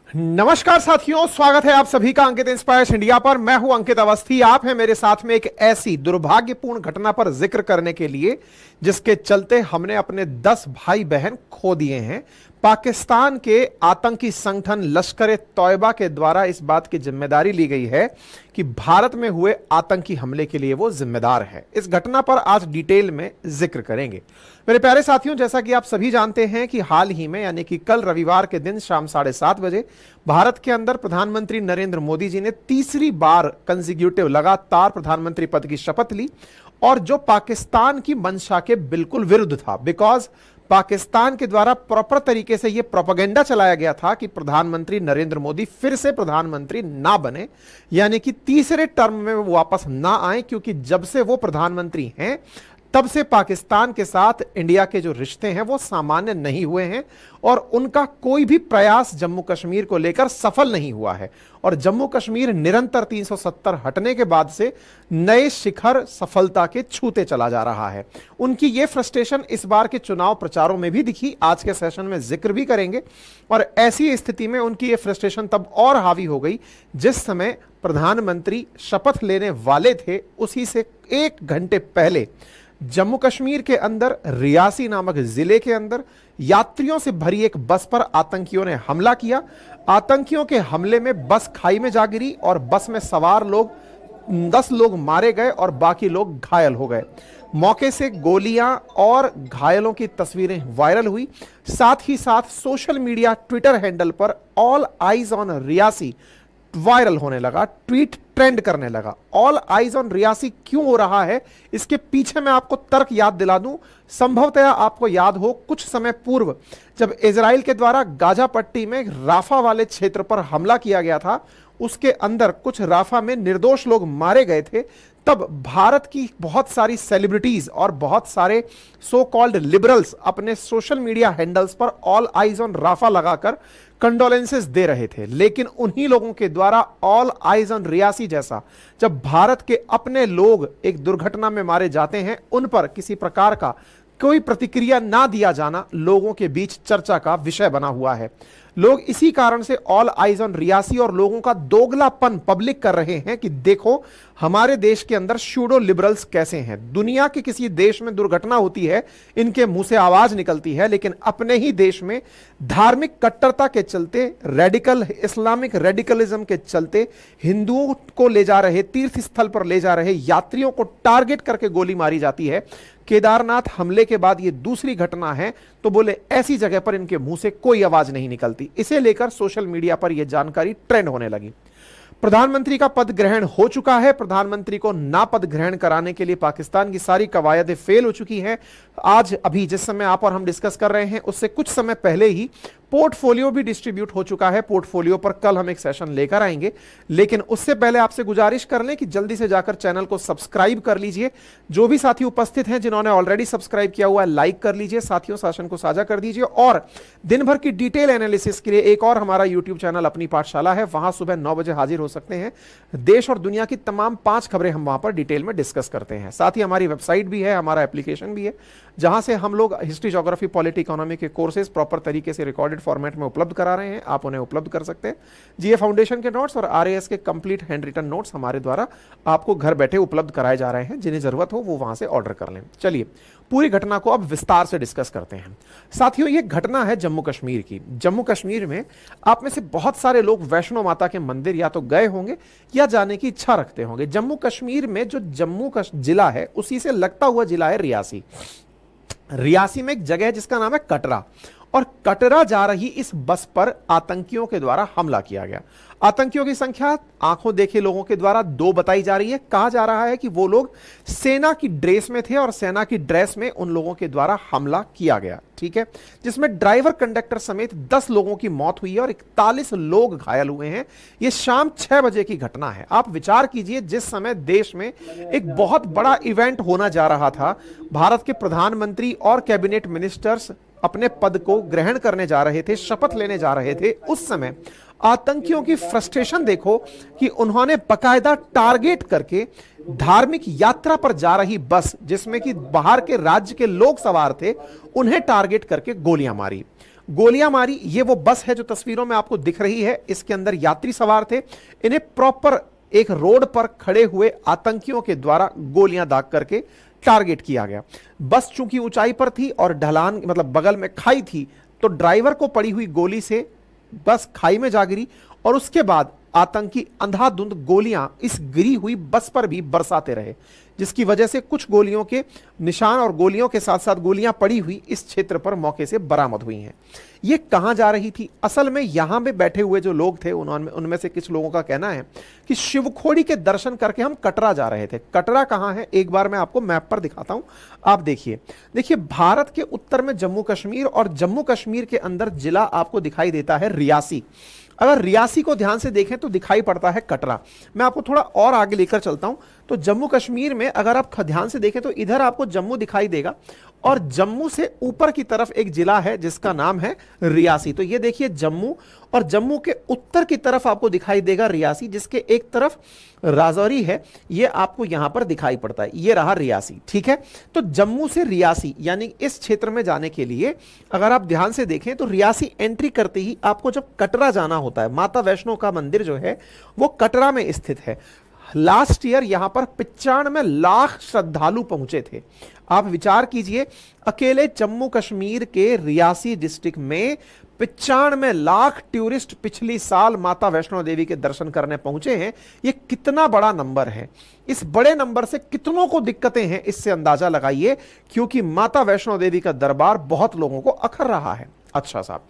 नमस्कार साथियों, स्वागत है आप सभी का अंकित इंस्पायर्स इंडिया पर। मैं हूं अंकित अवस्थी। आप हैं मेरे साथ में एक ऐसी दुर्भाग्यपूर्ण घटना पर जिक्र करने के लिए जिसके चलते हमने अपने 10 भाई बहन खो दिए हैं। पाकिस्तान के आतंकी संगठन लश्कर ए तौयबा के द्वारा इस बात की जिम्मेदारी ली गई है कि भारत में हुए आतंकी हमले के लिए वो जिम्मेदार है। इस घटना पर आज डिटेल में जिक्र करेंगे। मेरे प्यारे साथियों, जैसा कि आप सभी जानते हैं कि हाल ही में यानी कि कल रविवार के दिन शाम 7:30 बजे भारत के अंदर प्रधानमंत्री नरेंद्र मोदी जी ने तीसरी बार कंसेक्यूटिव लगातार प्रधानमंत्री पद की शपथ ली, और जो पाकिस्तान की मंशा के बिल्कुल विरुद्ध था। बिकॉज पाकिस्तान के द्वारा प्रॉपर तरीके से यह प्रोपेगेंडा चलाया गया था कि प्रधानमंत्री नरेंद्र मोदी फिर से प्रधानमंत्री ना बने, यानी कि तीसरे टर्म में वो वापस ना आए, क्योंकि जब से वो प्रधानमंत्री हैं तब से पाकिस्तान के साथ इंडिया के जो रिश्ते हैं वो सामान्य नहीं हुए हैं, और उनका कोई भी प्रयास जम्मू कश्मीर को लेकर सफल नहीं हुआ है। और जम्मू कश्मीर निरंतर 370 हटने के बाद से नए शिखर सफलता के छूते चला जा रहा है। उनकी ये फ्रस्ट्रेशन इस बार के चुनाव प्रचारों में भी दिखी, आज के सेशन में जिक्र भी करेंगे। और ऐसी स्थिति में उनकी ये फ्रस्ट्रेशन तब और हावी हो गई जिस समय प्रधानमंत्री शपथ लेने वाले थे उसी से 1 घंटे पहले जम्मू कश्मीर के अंदर रियासी नामक जिले के अंदर यात्रियों से भरी एक बस पर आतंकियों ने हमला किया। आतंकियों के हमले में बस खाई में जा गिरी और बस में सवार 10 लोग मारे गए और बाकी लोग घायल हो गए। मौके से गोलियां और घायलों की तस्वीरें वायरल हुई। साथ ही साथ सोशल मीडिया ट्विटर हैंडल पर all eyes on Reasi viral होने लगा, ट्वीट ट्रेंड करने लगा। ऑल आइज ऑन रियासी क्यों हो रहा है, इसके पीछे मैं आपको तर्क याद दिला दूं। संभवतः आपको याद हो, कुछ समय पूर्व जब इजराइल के द्वारा गाजा पट्टी में राफा वाले क्षेत्र पर हमला किया गया था, उसके अंदर कुछ राफा में निर्दोष लोग मारे गए थे, तब भारत की बहुत सारी सेलिब्रिटीज और बहुत सारे सो कॉल्ड लिबरल्स अपने सोशल मीडिया हैंडल्स पर ऑल आइज ऑन राफा लगाकर कंडोलेंसेस दे रहे थे। लेकिन उन्हीं लोगों के द्वारा ऑल आइज ऑन रियासी जैसा, जब भारत के अपने लोग एक दुर्घटना में मारे जाते हैं, उन पर किसी प्रकार का कोई प्रतिक्रिया ना दिया जाना लोगों के बीच चर्चा का विषय बना हुआ है। लोग इसी कारण से ऑल आइज ऑन रियासी और लोगों का दोगलापन पब्लिक कर रहे हैं कि देखो हमारे देश के अंदर शूडो लिबरल्स कैसे हैं। दुनिया के किसी देश में दुर्घटना होती है, इनके मुंह से आवाज निकलती है, लेकिन अपने ही देश में धार्मिक कट्टरता के चलते, रेडिकल इस्लामिक रेडिकलिज्म के चलते हिंदुओं को ले जा रहे, तीर्थ स्थल पर ले जा रहे यात्रियों को टारगेट करके गोली मारी जाती है। केदारनाथ हमले के बाद यह दूसरी घटना है, तो बोले ऐसी जगह पर इनके मुंह से कोई आवाज नहीं निकलती। इसे लेकर सोशल मीडिया पर यह जानकारी ट्रेंड होने लगी। प्रधानमंत्री का पद ग्रहण हो चुका है। प्रधानमंत्री को ना पद ग्रहण कराने के लिए पाकिस्तान की सारी कवायदें फेल हो चुकी हैं। आज अभी जिस समय आप और हम डिस्कस कर रहे हैं, उससे कुछ समय पहले ही पोर्टफोलियो भी डिस्ट्रीब्यूट हो चुका है। पोर्टफोलियो पर कल हम एक सेशन लेकर आएंगे, लेकिन उससे पहले आपसे गुजारिश कर लें कि जल्दी से जाकर चैनल को सब्सक्राइब कर लीजिए। जो भी साथी उपस्थित हैं जिन्होंने ऑलरेडी सब्सक्राइब किया हुआ है, लाइक कर लीजिए। साथियों, सेशन को साझा कर दीजिए। और दिन भर की डिटेल एनालिसिस के लिए एक और हमारा यूट्यूब चैनल अपनी पाठशाला है, वहां सुबह 9 बजे हाजिर हो सकते हैं। देश और दुनिया की तमाम 5 खबरें हम वहां पर डिटेल में डिस्कस करते हैं। साथ ही हमारी वेबसाइट भी है, हमारा एप्लीकेशन भी है, जहां से हम लोग हिस्ट्री, ज्योग्राफी, पॉलिटी, इकोनॉमी के कोर्सेज प्रॉपर तरीके से रिकॉर्डेड फॉर्मेट में उपलब्ध करा रहे हैं। आप उन्हें उपलब्ध कर सकते हैं। जीए फाउंडेशन के नोट्स और आरएएस के कंप्लीट हैंड रिटन नोट्स हमारे द्वारा आपको घर बैठे उपलब्ध कराए जा रहे हैं। जिन्हें जरूरत हो वो वहां से ऑर्डर कर लें। चलिए पूरी घटना को अब विस्तार से डिस्कस करते हैं। साथियों, ये घटना है जम्मू कश्मीर की। जम्मू कश्मीर में आप में से बहुत सारे लोग वैष्णो माता के मंदिर या तो गए होंगे या जाने की इच्छा रखते होंगे। जम्मू कश्मीर में जो जम्मू का जिला है, उसी से लगता हुआ जिला है रियासी। रियासी में एक जगह है जिसका नाम है कटरा, और कटरा जा रही इस बस पर आतंकियों के द्वारा हमला किया गया। आतंकियों की संख्या आंखों देखे लोगों के द्वारा 2 बताई जा रही है। कहा जा रहा है कि वो लोग सेना की ड्रेस में थे और सेना की ड्रेस में उन लोगों के द्वारा हमला किया गया, ठीक है, जिसमें ड्राइवर, कंडक्टर समेत 10 लोगों की मौत हुई है और 41 लोग घायल हुए हैं। यह शाम 6 बजे की घटना है। आप विचार कीजिए, जिस समय देश में एक बहुत बड़ा इवेंट होना जा रहा था, भारत के प्रधानमंत्री और कैबिनेट मिनिस्टर्स अपने पद को ग्रहण करने जा रहे थे, शपथ लेने जा रहे थे, उस समय आतंकियों की फ्रस्ट्रेशन देखो कि उन्होंने बकायदा टारगेट करके धार्मिक यात्रा पर जा रही बस, जिसमें कि बाहर के राज्य के लोग सवार थे, उन्हें टारगेट करके गोलियां मारी। गोलियां मारी। ये वो बस है जो तस्वीरों में आपको दिख रही है, इसके अंदर यात्री सवार थे। इन्हें प्रॉपर एक रोड पर खड़े हुए आतंकियों के द्वारा गोलियां दाग करके टारगेट किया गया। बस चूंकि ऊंचाई पर थी और ढलान मतलब बगल में खाई थी, तो ड्राइवर को पड़ी हुई गोली से बस खाई में जा गिरी और उसके बाद आतंकी अंधाधुंध गोलियां इस गिरी हुई बस पर भी बरसाते रहे, जिसकी वजह से कुछ गोलियों के निशान और गोलियों के साथ साथ गोलियां पड़ी हुई इस क्षेत्र पर मौके से बरामद हुई हैं। ये कहां जा रही थी? असल में यहां पे बैठे हुए जो लोग थे उनमें से कुछ लोगों का कहना है कि शिवखोड़ी के दर्शन करके हम कटरा जा रहे थे। कटरा कहां है, एक बार मैं आपको मैप पर दिखाता हूं, आप देखिए भारत के उत्तर में जम्मू कश्मीर और जम्मू कश्मीर के अंदर जिला आपको दिखाई देता है रियासी। अगर रियासी को ध्यान से देखें तो दिखाई पड़ता है कटरा। मैं आपको थोड़ा और आगे लेकर चलता हूं, तो जम्मू कश्मीर में अगर आप ध्यान से देखें तो इधर आपको जम्मू दिखाई देगा और जम्मू से ऊपर की तरफ एक जिला है जिसका नाम है रियासी। तो ये देखिए जम्मू, और जम्मू के उत्तर की तरफ आपको दिखाई देगा रियासी, जिसके एक तरफ राजौरी है, ये आपको यहां पर दिखाई पड़ता है। ये रहा रियासी, ठीक है। तो जम्मू से रियासी यानी इस क्षेत्र में जाने के लिए अगर आप ध्यान से देखें तो रियासी एंट्री करते ही आपको जब कटरा जाना होता है, माता वैष्णो का मंदिर जो है वो कटरा में स्थित है। लास्ट ईयर यहां पर 95 लाख श्रद्धालु पहुंचे थे। आप विचार कीजिए, अकेले जम्मू कश्मीर के रियासी डिस्ट्रिक्ट में 95 लाख टूरिस्ट पिछली साल माता वैष्णो देवी के दर्शन करने पहुंचे हैं। ये कितना बड़ा नंबर है। इस बड़े नंबर से कितनों को दिक्कतें हैं इससे अंदाजा लगाइए, क्योंकि माता वैष्णो देवी का दरबार बहुत लोगों को अखर रहा है। अच्छा साहब,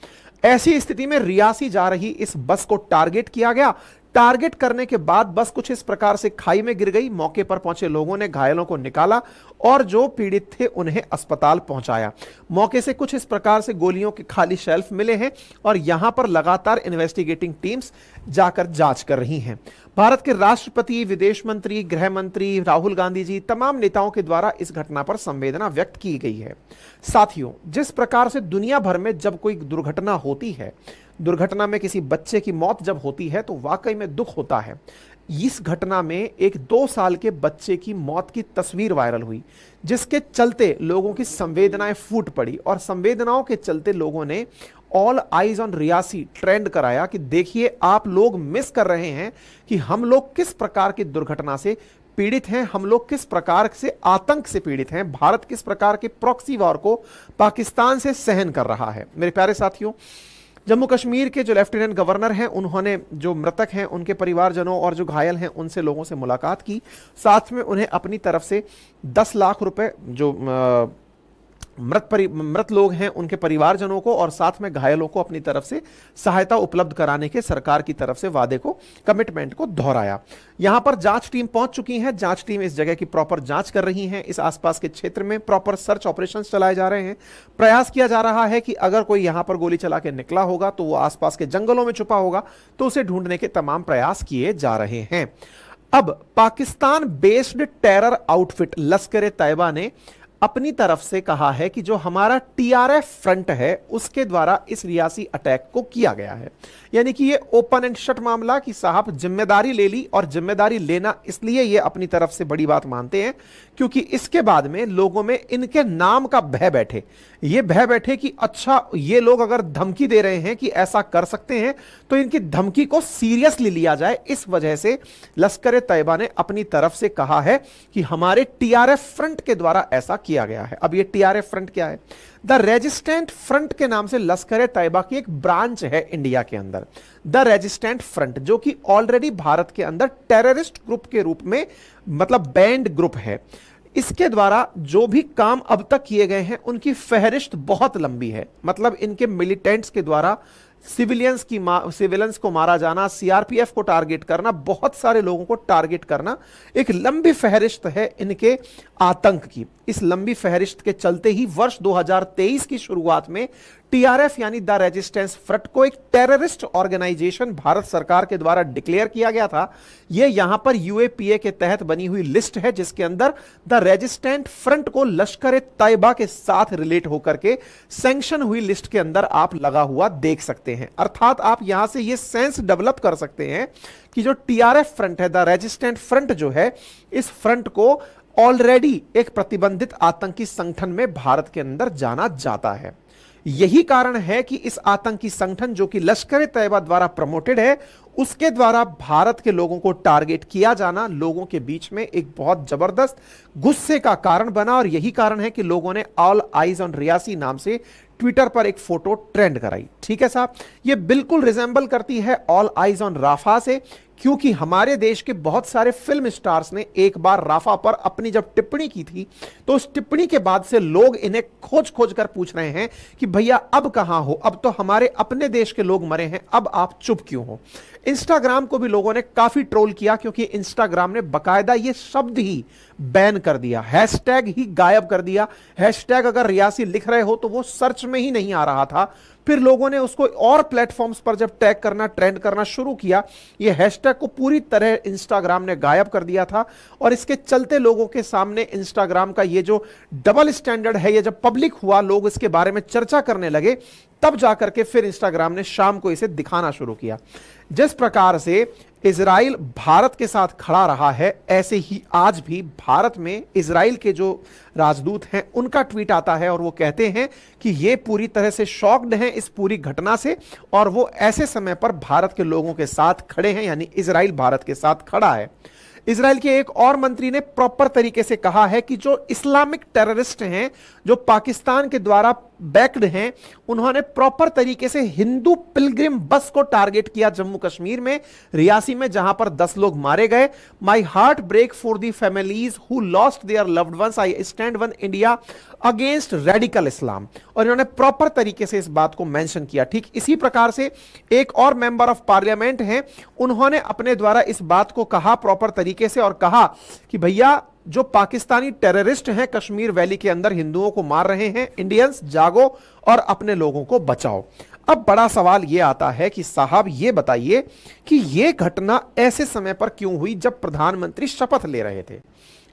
ऐसी स्थिति में रियासी जा रही इस बस को टारगेट किया गया। टारगेट करने के बाद बस कुछ इस प्रकार से खाई में गिर गई। मौके पर पहुंचे लोगों ने घायलों को निकाला और जो पीड़ित थे उन्हें अस्पताल पहुंचाया। मौके से कुछ इस प्रकार से गोलियों के खाली शेल्फ मिले हैं और यहां पर लगातार इन्वेस्टिगेटिंग टीम्स जाकर जांच कर रही हैं। भारत के राष्ट्रपति, विदेश मंत्री, गृह मंत्री राहुल गांधी जी, तमाम नेताओं के द्वारा इस घटना पर संवेदना व्यक्त की गई है। साथियों, जिस प्रकार से दुनिया भर में जब कोई दुर्घटना होती है, दुर्घटना में किसी बच्चे की मौत जब होती है तो वाकई में दुख होता है। इस घटना में एक 2 साल के बच्चे की मौत की तस्वीर वायरल हुई, जिसके चलते लोगों की संवेदनाएं फूट पड़ी और संवेदनाओं के चलते लोगों ने all eyes on Reasi trend कराया कि देखिए आप लोग मिस कर रहे हैं कि हम लोग किस प्रकार की दुर्घटना से पीड़ित हैं, हम लोग किस प्रकार से आतंक से पीड़ित हैं, भारत किस प्रकार के प्रॉक्सी वॉर को पाकिस्तान से सहन कर रहा है। मेरे प्यारे साथियों, जम्मू कश्मीर के जो लेफ्टिनेंट गवर्नर हैं उन्होंने जो मृतक हैं उनके परिवारजनों और जो घायल हैं उनसे लोगों से मुलाकात की, साथ में उन्हें अपनी तरफ से 10 लाख रुपए जो मृत लोग हैं उनके परिवारजनों को और साथ में घायलों को अपनी तरफ से सहायता उपलब्ध कराने के सरकार की तरफ से वादे को, कमिटमेंट को दोहराया। यहां पर जांच टीम पहुंच चुकी है। जांच टीम इस जगह की प्रॉपर जांच कर रही है। इस आसपास के क्षेत्र में प्रॉपर सर्च ऑपरेशंस चलाए जा रहे हैं। प्रयास किया जा रहा है कि अगर कोई यहां पर गोली चला के निकला होगा तो वो आसपास के जंगलों में छुपा होगा, तो उसे ढूंढने के तमाम प्रयास किए जा रहे हैं। अब Pakistan based terror outfit Lashkar-e-Taiba ने अपनी तरफ से कहा है कि जो हमारा टीआरएफ फ्रंट है उसके द्वारा इस रियासी अटैक को किया गया है। यानी कि ये ओपन एंड शट मामला कि साहब जिम्मेदारी ले ली, और जिम्मेदारी लेना इसलिए ये अपनी तरफ से बड़ी बात मानते हैं क्योंकि इसके बाद में लोगों में इनके नाम का भय बैठे, ये भय बैठे कि अच्छा ये लोग अगर धमकी दे रहे हैं कि ऐसा कर सकते हैं तो इनकी धमकी को सीरियसली लिया जाए। इस वजह से लश्कर-ए-तैयबा ने अपनी तरफ से कहा है कि हमारे टीआरएफ फ्रंट के द्वारा ऐसा किया गया है। अब ये टीआरएफ फ्रंट क्या है? द रेजिस्टेंट फ्रंट के नाम से लश्कर-ए-तैयबा की एक ब्रांच है इंडिया के अंदर, द रेजिस्टेंट फ्रंट, जो कि ऑलरेडी भारत के अंदर टेररिस्ट ग्रुप के रूप में मतलब बैंड ग्रुप है। इसके द्वारा जो भी काम अब तक किए गए हैं उनकी फहरिस्त बहुत लंबी है। मतलब इनके मिलिटेंट्स के द्वारा सिविलियंस को मारा जाना, सीआरपीएफ को टारगेट करना, बहुत सारे लोगों को टारगेट करना, एक लंबी फहरिस्त है इनके आतंक की। इस लंबी फहरिस्त के चलते ही वर्ष 2023 की शुरुआत में टीआरएफ यानी द रेजिस्टेंस फ्रंट को एक टेररिस्ट ऑर्गेनाइजेशन भारत सरकार के द्वारा डिक्लेयर किया गया था। यह यहां पर यूएपीए के तहत बनी हुई लिस्ट है जिसके अंदर द रेजिस्टेंट फ्रंट को लश्कर-ए-तैयबा के साथ रिलेट होकर के सैंक्शन हुई लिस्ट के अंदर आप लगा हुआ देख सकते हैं। अर्थात आप यहां से यह सेंस डेवलप कर सकते हैं कि जो टीआरएफ फ्रंट है, द रेजिस्टेंट फ्रंट जो है, इस फ्रंट को ऑलरेडी एक प्रतिबंधित आतंकी संगठन में भारत के अंदर जाना जाता है। यही कारण है कि इस आतंकी संगठन जो कि लश्कर ए तैयबा द्वारा प्रमोटेड है, उसके द्वारा भारत के लोगों को टारगेट किया जाना लोगों के बीच में एक बहुत जबरदस्त गुस्से का कारण बना। और यही कारण है कि लोगों ने ऑल आइज ऑन रियासी नाम से ट्विटर पर एक फोटो ट्रेंड कराई। ठीक है साहब, यह बिल्कुल रिजेंबल करती है ऑल आइज ऑन राफा से, क्योंकि हमारे देश के बहुत सारे फिल्म स्टार्स ने एक बार राफा पर अपनी जब टिप्पणी की थी, तो उस टिप्पणी के बाद से लोग इन्हें खोज खोज कर पूछ रहे हैं कि भैया अब कहां हो, अब तो हमारे अपने देश के लोग मरे हैं, अब आप चुप क्यों हो। इंस्टाग्राम को भी लोगों ने काफी ट्रोल किया, क्योंकि इंस्टाग्राम ने बकायदा यह शब्द ही बैन कर दिया, हैशटैग ही गायब कर दिया। हैशटैग अगर रियासी लिख रहे हो तो वो सर्च में ही नहीं आ रहा था। फिर लोगों ने उसको और प्लेटफॉर्म्स पर जब टैग करना, ट्रेंड करना शुरू किया, ये हैशटैग को पूरी तरह इंस्टाग्राम ने गायब कर दिया था। और इसके चलते लोगों के सामने इंस्टाग्राम का ये जो डबल स्टैंडर्ड है, ये जब पब्लिक हुआ, लोग इसके बारे में चर्चा करने लगे, तब जाकर के फिर इंस्टाग्राम ने शाम को इसे दिखाना शुरू किया। जिस प्रकार से इजराइल भारत के साथ खड़ा रहा है, ऐसे ही आज भी भारत में इजराइल के जो राजदूत हैं उनका ट्वीट आता है और वो कहते हैं कि ये पूरी तरह से शॉक्ड हैं इस पूरी घटना से, और वो ऐसे समय पर भारत के लोगों के साथ खड़े हैं, यानी इजराइल भारत के साथ खड़ा है। इजराइल के एक और मंत्री ने प्रॉपर तरीके से कहा है कि जो इस्लामिक टेररिस्ट हैं, जो पाकिस्तान के द्वारा बैक्ड हैं, उन्होंने प्रॉपर तरीके से हिंदू पिलग्रिम बस को टारगेट किया जम्मू कश्मीर में, रियासी में, जहां पर 10 लोग मारे गए। My heart break for the families who lost their loved ones, I stand one India against radical Islam. और इन्होंने प्रॉपर तरीके से इस बात को मेंशन किया। ठीक इसी प्रकार से एक और मेंबर ऑफ पार्लियामेंट हैं, उन्होंने अपने द्वारा इस बात को कहा प्रॉपर तरीके से और कहा कि भैया जो पाकिस्तानी टेररिस्ट हैं कश्मीर वैली के अंदर हिंदुओं को मार रहे हैं, इंडियंस जागो और अपने लोगों को बचाओ। अब बड़ा सवाल यह आता है कि साहब ये बताइए कि यह घटना ऐसे समय पर क्यों हुई जब प्रधानमंत्री शपथ ले रहे थे।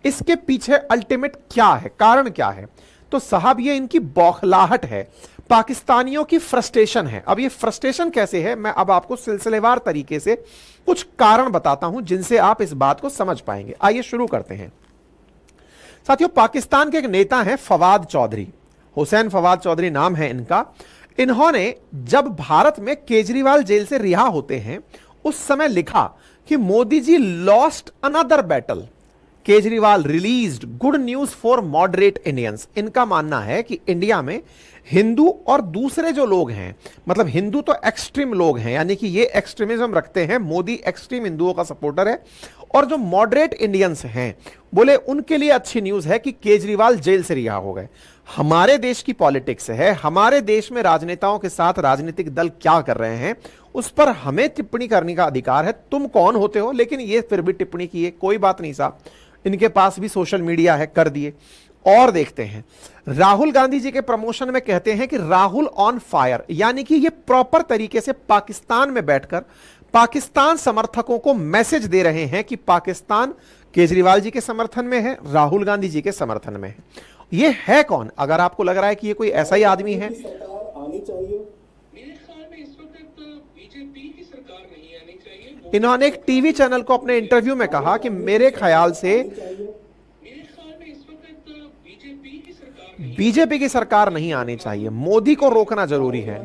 इसके पीछे अल्टीमेट क्या है, कारण क्या है? तो साहब ये इनकी बौखलाहट है, पाकिस्तानियों की फ्रस्ट्रेशन है। अब ये फ्रस्ट्रेशन कैसे है, मैं अब आपको सिलसिलेवार तरीके से कुछ कारण बताता हूं जिनसे आप इस बात को समझ पाएंगे। आइए शुरू करते हैं। साथियों, पाकिस्तान के एक नेता हैं फवाद चौधरी, हुसैन फवाद चौधरी नाम है इनका। इन्होंने जब भारत में केजरीवाल जेल से रिहा होते हैं उस समय लिखा कि Modi ji lost another battle, Kejriwal released good news for moderate Indians. इनका मानना है कि इंडिया में हिंदू और दूसरे जो लोग हैं, मतलब हिंदू तो एक्सट्रीम लोग हैं, यानी कि ये एक्सट्रीमिज्म रखते हैं, मोदी एक्सट्रीम हिंदुओं का सपोर्टर है, और जो मॉडरेट इंडियंस हैं बोले उनके लिए अच्छी न्यूज है कि केजरीवाल जेल से रिहा हो गए। हमारे देश की पॉलिटिक्स है, हमारे देश में राजनेताओं के साथ राजनीतिक दल क्या कर रहे हैं उस पर हमें टिप्पणी करने का अधिकार है। तुम कौन होते हो, लेकिन ये फिर भी टिप्पणी की है, कोई बात नहीं साहब, इनके पास भी सोशल मीडिया है, कर दिए। और देखते हैं, राहुल गांधी जी के प्रमोशन में कहते हैं कि राहुल ऑन फायर, यानी कि ये प्रॉपर तरीके से पाकिस्तान में बैठकर पाकिस्तान समर्थकों को मैसेज दे रहे हैं कि पाकिस्तान केजरीवाल जी के समर्थन में है, राहुल गांधी जी के समर्थन में है। ये है कौन? अगर आपको लग रहा है कि ये कोई ऐसा ही आदमी है, इन्होंने एक टीवी चैनल को अपने इंटरव्यू में कहा कि मेरे ख्याल से बीजेपी की सरकार नहीं आनी चाहिए, मोदी को रोकना जरूरी है।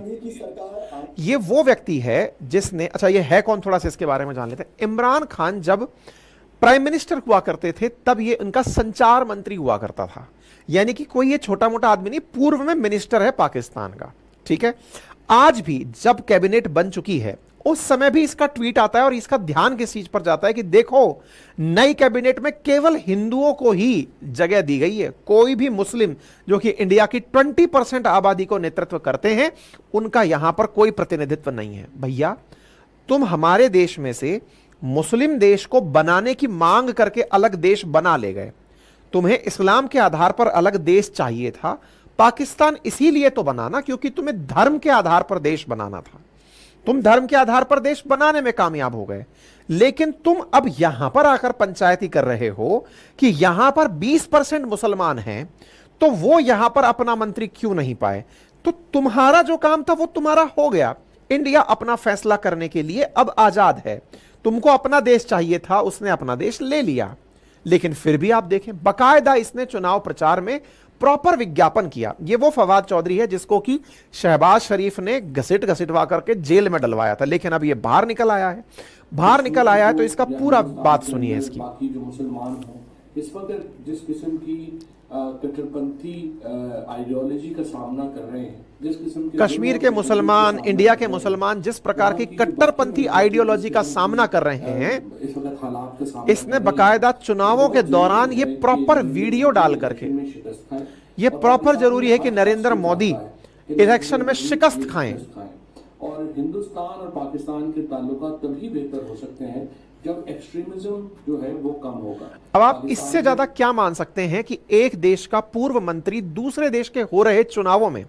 ये वो व्यक्ति है जिसने, अच्छा ये है कौन, थोड़ा सा इसके बारे में जान लेते हैं। इमरान खान जब प्राइम मिनिस्टर हुआ करते थे तब ये उनका संचार मंत्री हुआ करता था, यानी कि कोई ये छोटा मोटा आदमी नहीं, पूर्व में मिनिस्टर है पाकिस्तान का। ठीक है, आज भी जब कैबिनेट बन चुकी है उस समय भी इसका ट्वीट आता है और इसका ध्यान किस चीज पर जाता है कि देखो नई कैबिनेट में केवल हिंदुओं को ही जगह दी गई है, कोई भी मुस्लिम जो कि इंडिया की 20% आबादी को नेतृत्व करते हैं उनका यहां पर कोई प्रतिनिधित्व नहीं है। भैया तुम हमारे देश में से मुस्लिम देश को बनाने की मांग करके अलग देश बना ले गए, तुम्हें इस्लाम के आधार पर अलग देश चाहिए था, पाकिस्तान इसीलिए तो बनाना क्योंकि तुम्हें धर्म के आधार पर देश बनाना था, तुम धर्म के आधार पर देश बनाने में कामयाब हो गए, लेकिन तुम अब यहां पर आकर पंचायती कर रहे हो कि यहां पर 20% मुसलमान हैं, तो वो यहां पर अपना मंत्री क्यों नहीं पाए? तो तुम्हारा जो काम था वो तुम्हारा हो गया। इंडिया अपना फैसला करने के लिए अब आजाद है, तुमको अपना देश चाहिए था, उसने अपना देश ले लिया। लेकिन फिर भी आप देखें, बाकायदा इसने चुनाव प्रचार में प्रॉपर विज्ञापन किया। ये वो फवाद चौधरी है जिसको कि शहबाज शरीफ ने घसीटवा करके जेल में डलवाया था, लेकिन अब ये बाहर निकल आया है। बाहर निकल आया है तो इसका पूरा बात सुनिए इसकी। बाकी जो मुसलमान हैं इस वक्त जिस किस्म की कट्टरपंथी आइडियोलॉजी का सामना कर रहे हैं, जिस किस्म के कश्मीर के मुसलमान, इंडिया के मुसलमान जिस प्रकार की कट्टरपंथी आइडियोलॉजी का सामना कर रहे हैं, इस वक्त हालात के सामने इसने बकायदा चुनावों के दौरान ये प्रॉपर वीडियो डाल करके, ये प्रॉपर जरूरी है कि नरेंद्र मोदी इलेक्शन में शिकस्त खाएं। और हिंदुस्तान और पाकिस्तान के ताल्लुकात तभी बेहतर हो सकते हैं जब एक्सट्रीमिज्म जो है वो कम होगा। अब आप इससे ज्यादा क्या मान सकते हैं कि एक देश का पूर्व मंत्री दूसरे देश के हो रहे चुनावों में,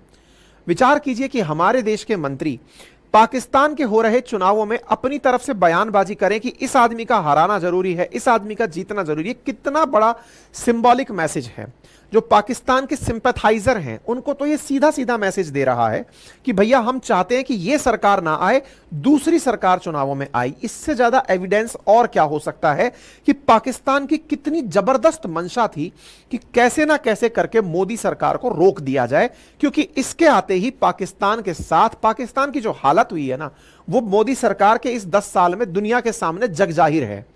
विचार कीजिए कि हमारे देश के मंत्री पाकिस्तान के हो रहे चुनावों में अपनी तरफ से बयानबाजी करें कि इस आदमी का हराना जरूरी है, इस आदमी का जीतना जरूरी है। कितना बड़ा सिंबॉलिक मैसेज है। जो पाकिस्तान के सिंपैथाइजर हैं उनको तो ये सीधा सीधा मैसेज दे रहा है कि भैया हम चाहते हैं कि ये सरकार ना आए, दूसरी सरकार चुनावों में आई। इससे ज्यादा एविडेंस और क्या हो सकता है कि पाकिस्तान की कितनी जबरदस्त मंशा थी कि कैसे ना कैसे करके मोदी सरकार को रोक दिया जाए, क्योंकि इसके आते ही पाकिस्तान के साथ पाकिस्तान की जो हालत हुई है ना, वो मोदी सरकार के इस 10 साल में दुनिया के सामने जग जाहिर है।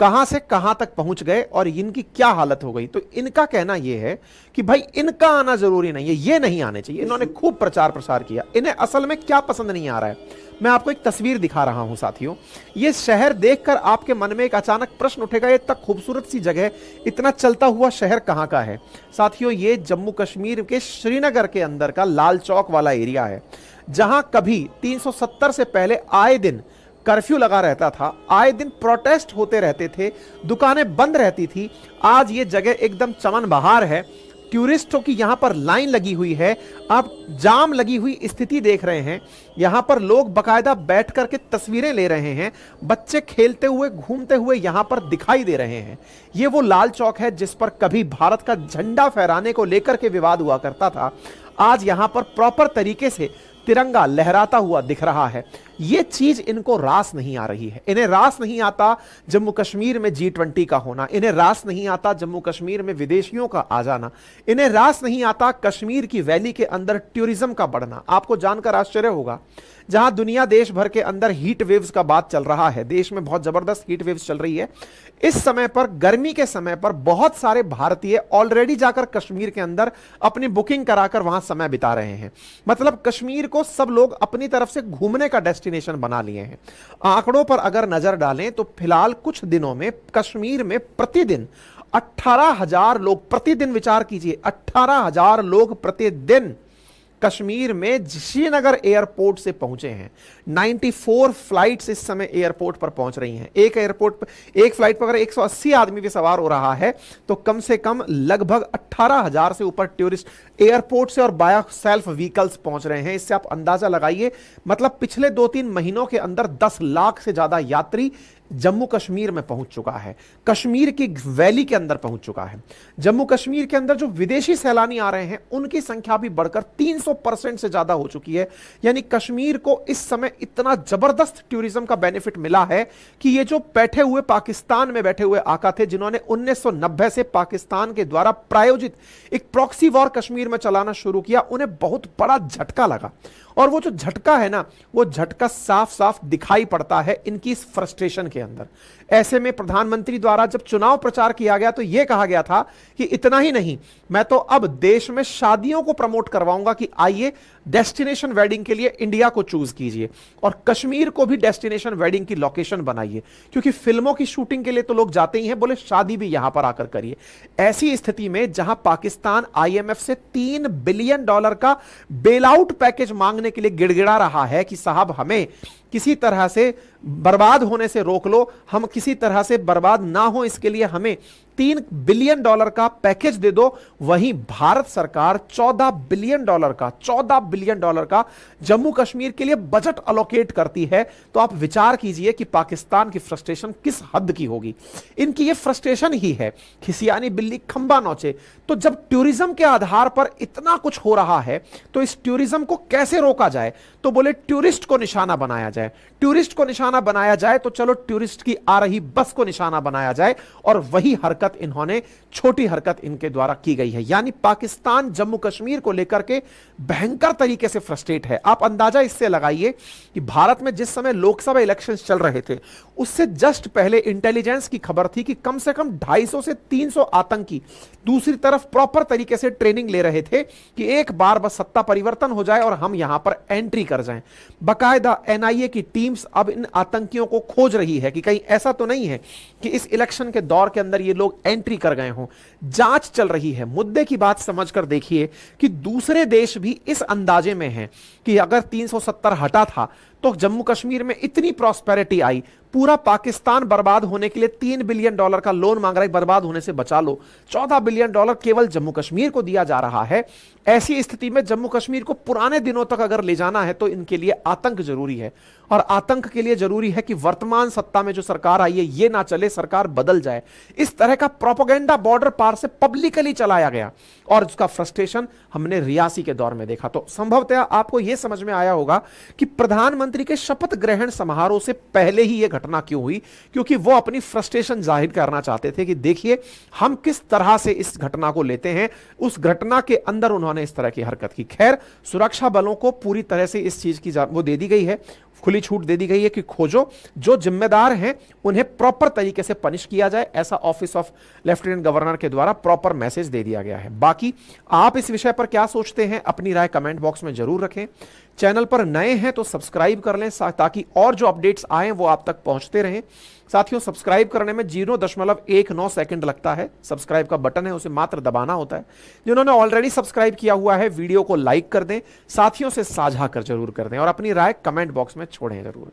कहां से कहां तक पहुंच गए और इनकी क्या हालत हो गई। तो इनका कहना यह है कि भाई इनका आना जरूरी नहीं है, ये नहीं आने चाहिए। इन्होंने खूब प्रचार प्रसार किया। इन्हें असल में क्या पसंद नहीं आ रहा है, मैं आपको एक तस्वीर दिखा रहा हूं साथियों। ये शहर देखकर आपके मन में एक अचानक प्रश्न उठेगा, ये इतना खूबसूरत सी जगह, इतना चलता हुआ शहर कहां का है। साथियों, ये जम्मू कश्मीर के श्रीनगर के अंदर का लाल चौक वाला एरिया है, जहां कभी 370 से पहले आए दिन कर्फ्यू लगा रहता था, आए दिन प्रोटेस्ट होते रहते थे, दुकानें बंद रहती थी। आज ये जगह एकदम चमन बहार है। टूरिस्टों की यहां पर लाइन लगी हुई है, आप जाम लगी हुई स्थिति देख रहे हैं। यहां पर लोग बकायदा बैठ करके तस्वीरें ले रहे हैं, बच्चे खेलते हुए घूमते हुए यहां पर दिखाई दे रहे हैं। ये वो लाल चौक है जिस पर कभी भारत का झंडा फहराने को लेकर के विवाद हुआ करता था। आज यहां पर प्रॉपर तरीके से तिरंगा लहराता हुआ दिख रहा है। यह चीज इनको रास नहीं आ रही है। इन्हें रास नहीं आता जम्मू कश्मीर में G20 का होना, इन्हें रास नहीं आता जम्मू कश्मीर में विदेशियों का आ जाना, इन्हें रास नहीं आता कश्मीर की वैली के अंदर टूरिज्म का बढ़ना। आपको जानकर आश्चर्य होगा, जहां दुनिया देश भर के अंदर हीट वेव्स का बात चल रहा है, देश में बहुत जबरदस्त हीट वेव्स चल रही है, इस समय पर गर्मी के समय पर बहुत सारे भारतीय ऑलरेडी जाकर कश्मीर के अंदर अपनी बुकिंग कराकर वहां समय बिता रहे हैं। मतलब कश्मीर को सब लोग अपनी तरफ से घूमने का डेस्टिनेशन बना लिए हैं। आंकड़ों पर अगर नजर डालें तो फिलहाल कुछ दिनों में कश्मीर में प्रतिदिन 18,000 लोग, प्रतिदिन विचार कीजिए, 18,000 लोग प्रतिदिन कश्मीर में श्रीनगर एयरपोर्ट से पहुंचे हैं। 94 फ्लाइट्स इस समय एयरपोर्ट पर पहुंच रही हैं। एक एयरपोर्ट पर, एक फ्लाइट पर अगर 180 आदमी भी सवार हो रहा है तो कम से कम लगभग 18,000 से ऊपर टूरिस्ट एयरपोर्ट से और बाया सेल्फ व्हीकल्स पहुंच रहे हैं। इससे आप अंदाजा लगाइए, मतलब पिछले 2-3 महीनों के अंदर 10 लाख से ज्यादा यात्री जम्मू कश्मीर में पहुंच चुका है, कश्मीर की वैली के अंदर पहुंच चुका है। जम्मू कश्मीर के अंदर जो विदेशी सैलानी आ रहे हैं उनकी संख्या भी बढ़कर 300% से ज्यादा हो चुकी है। यानी कश्मीर को इस समय इतना जबरदस्त टूरिज्म का बेनिफिट मिला है कि ये जो बैठे हुए पाकिस्तान में बैठे हुए आका थे, जिन्होंने 1990 से पाकिस्तान के द्वारा प्रायोजित एक प्रॉक्सी वॉर कश्मीर में चलाना शुरू किया, उन्हें बहुत बड़ा झटका लगा। और वो जो झटका है ना, वो झटका साफ साफ दिखाई पड़ता है इनकी इस फ्रस्ट्रेशन के अंदर। ऐसे में प्रधानमंत्री द्वारा जब चुनाव प्रचार किया गया तो यह कहा गया था कि इतना ही नहीं, मैं तो अब देश में शादियों को प्रमोट करवाऊंगा कि आइए डेस्टिनेशन वेडिंग के लिए इंडिया को चूज कीजिए और कश्मीर को भी डेस्टिनेशन वेडिंग की लोकेशन बनाइए, क्योंकि फिल्मों की शूटिंग के लिए तो लोग जाते ही हैं, बोले शादी भी यहां पर आकर करिए। ऐसी स्थिति में जहां पाकिस्तान IMF से $3 बिलियन का बेल आउट पैकेज मांगने के लिए गिड़गिड़ा रहा है कि साहब हमें किसी तरह से बर्बाद होने से रोक लो, हम किसी तरह से बर्बाद ना हो इसके लिए हमें $3 बिलियन का पैकेज दे दो, वहीं भारत सरकार $14 बिलियन का जम्मू कश्मीर के लिए बजट अलोकेट करती है। तो आप विचार कीजिए कि पाकिस्तान की फ्रस्ट्रेशन किस हद की होगी। इनकी ये फ्रस्ट्रेशन ही है, खिसियानी बिल्ली खंबा नोचे। तो जब टूरिज्म के आधार पर इतना कुछ हो रहा है तो इस टूरिज्म को कैसे रोका जाए, तो बोले टूरिस्ट को निशाना बनाया जाए। टूरिस्ट को निशाना बनाया जाए तो चलो टूरिस्ट की आ रही बस को निशाना बनाया जाए और वही हरकत हरकत इन्होंने, छोटी हरकत इनके द्वारा की गई है। यानी पाकिस्तान जम्मू कश्मीर को लेकर के भयंकर तरीके से फ्रस्ट्रेट है। आप अंदाजा इससे लगाइए कि भारत में जिस समय लोकसभा इलेक्शंस चल रहे थे, उससे जस्ट पहले इंटेलिजेंस की खबर थी कि कम से कम 250 से 300 आतंकी दूसरी तरफ प्रॉपर तरीके से ट्रेनिंग ले रहे थे कि एक बार बस सत्ता परिवर्तन हो जाए और हम यहां पर एंट्री कर जाएं। बकायदा एनआईए की टीम्स अब इन आतंकियों को खोज रही है कि कहीं ऐसा तो नहीं है कि इस इलेक्शन के दौर के अंदर ये लोग एंट्री कर गए हों। जांच चल रही है। मुद्दे की बात समझकर देखिए कि दूसरे देश भी इस अंदाजे में हैं कि अगर 370 हटा था तो जम्मू कश्मीर में इतनी प्रॉस्पेरिटी आई, पूरा पाकिस्तान बर्बाद होने के लिए $3 बिलियन का लोन मांग रहा है, बर्बाद होने से बचा लो। $14 बिलियन केवल जम्मू कश्मीर को दिया जा रहा है। ऐसी स्थिति में जम्मू कश्मीर को पुराने दिनों तक अगर ले जाना है तो इनके लिए आतंक जरूरी है, और आतंक के लिए जरूरी है कि वर्तमान सत्ता में जो सरकार आई है ये ना चले, सरकार बदल जाए। इस तरह का प्रोपेगेंडा बॉर्डर पार से पब्लिकली चलाया गया और उसका फ्रस्ट्रेशन हमने रियासी के दौर में देखा। तो संभवतः आपको यह समझ में आया होगा कि प्रधानमंत्री के शपथ ग्रहण समारोह से पहले ही यह घटना क्यों हुई, क्योंकि वो अपनी फ्रस्ट्रेशन जाहिर करना चाहते थे कि देखिए हम किस तरह से इस घटना को लेते हैं। उस घटना के अंदर उन्होंने इस तरह की हरकत की। खैर, सुरक्षा बलों को पूरी तरह से इस चीज की वो दे दी गई है, खुली छूट दे दी गई है कि खोजो, जो जिम्मेदार हैं उन्हें प्रॉपर तरीके से पनिश किया जाए। ऐसा ऑफिस ऑफ लेफ्टिनेंट गवर्नर के द्वारा प्रॉपर मैसेज दे दिया गया है। बाकी आप इस विषय पर क्या सोचते हैं, अपनी राय कमेंट बॉक्स में जरूर रखें। चैनल पर नए हैं तो सब्सक्राइब कर लें ताकि और जो अपडेट्स आए वो आप तक पहुंचते रहें। साथियों, सब्सक्राइब करने में 0.19 सेकंड लगता है। सब्सक्राइब का बटन है, उसे मात्र दबाना होता है। जिन्होंने ऑलरेडी सब्सक्राइब किया हुआ है, वीडियो को लाइक कर दें, साथियों से साझा कर जरूर कर दें और अपनी राय कमेंट बॉक्स में छोड़ें जरूर।